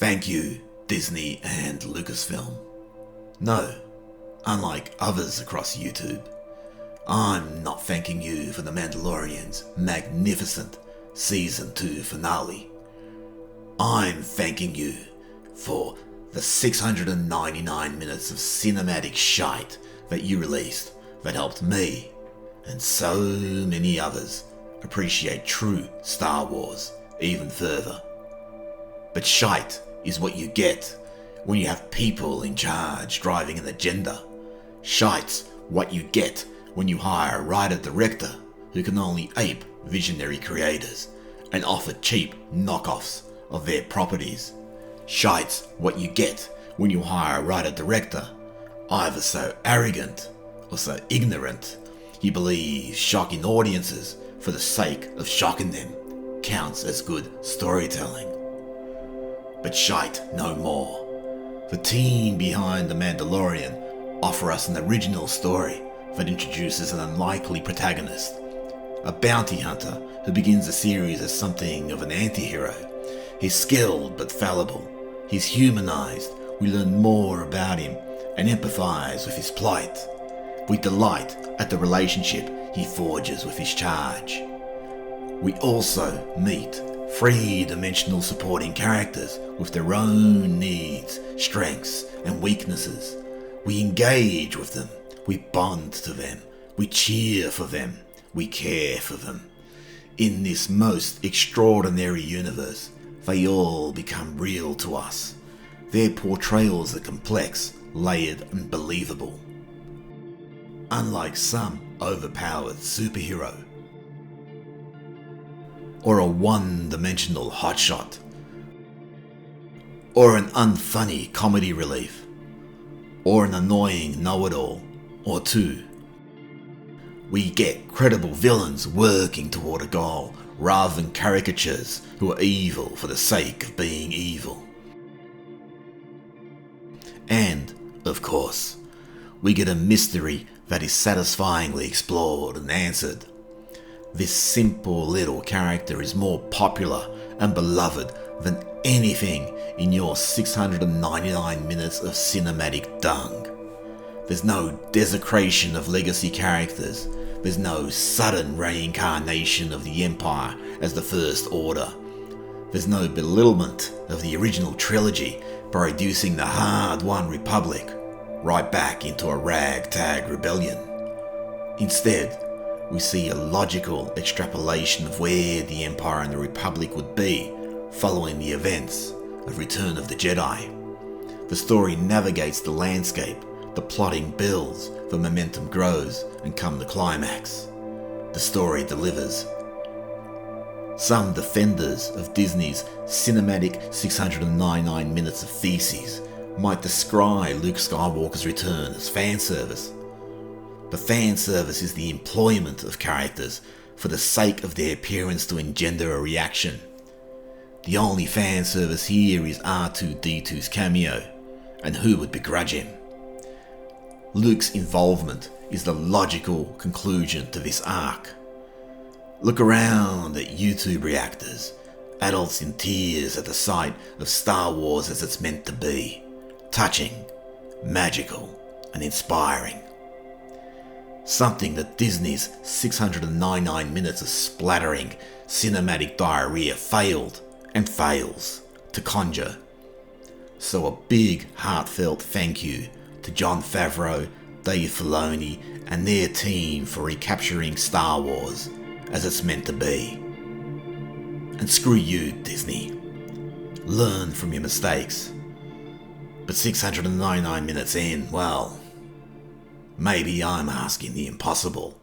Thank you, Disney and Lucasfilm. No, unlike others across YouTube, I'm not thanking you for The Mandalorian's magnificent Season 2 finale. I'm thanking you for the 699 minutes of cinematic shite that you released that helped me and so many others appreciate true Star Wars even further. But shite is what you get when you have people in charge driving an agenda. Shite's what you get when you hire a writer-director who can only ape visionary creators and offer cheap knockoffs of their properties. Shite's what you get when you hire a writer-director either so arrogant or so ignorant he believes shocking audiences for the sake of shocking them counts as good storytelling. But shite no more. The team behind The Mandalorian offer us an original story that introduces an unlikely protagonist, a bounty hunter who begins the series as something of an anti-hero. He's skilled but fallible. He's humanized. We learn more about him and empathize with his plight. We delight at the relationship he forges with his charge. We also meet three-dimensional supporting characters with their own needs, strengths, and weaknesses. We engage with them, we bond to them, we cheer for them, we care for them. In this most extraordinary universe, they all become real to us. Their portrayals are complex, layered, and believable. Unlike some overpowered superhero, or a one-dimensional hotshot, or an unfunny comedy relief, or an annoying know-it-all, or two. We get credible villains working toward a goal, rather than caricatures who are evil for the sake of being evil. And, of course, we get a mystery that is satisfyingly explored and answered. This simple little character is more popular and beloved than anything in your 699 minutes of cinematic dung. There's no desecration of legacy characters. There's no sudden reincarnation of the Empire as the First Order. There's no belittlement of the original trilogy by reducing the hard-won Republic right back into a ragtag rebellion. Instead, we see a logical extrapolation of where the Empire and the Republic would be following the events of Return of the Jedi. The story navigates the landscape, the plotting builds, the momentum grows, and come the climax. The story delivers. Some defenders of Disney's cinematic 699 minutes of feces might descry Luke Skywalker's return as fan service. But fan service is the employment of characters for the sake of their appearance to engender a reaction. The only fan service here is R2-D2's cameo, and who would begrudge him? Luke's involvement is the logical conclusion to this arc. Look around at YouTube reactors, adults in tears at the sight of Star Wars as it's meant to be, touching, magical, and inspiring. Something that Disney's 699 minutes of splattering cinematic diarrhea failed and fails to conjure. So a big heartfelt thank you to Jon Favreau, Dave Filoni and their team for recapturing Star Wars as it's meant to be. And screw you, Disney. Learn from your mistakes. But 699 minutes in, well, maybe I'm asking the impossible.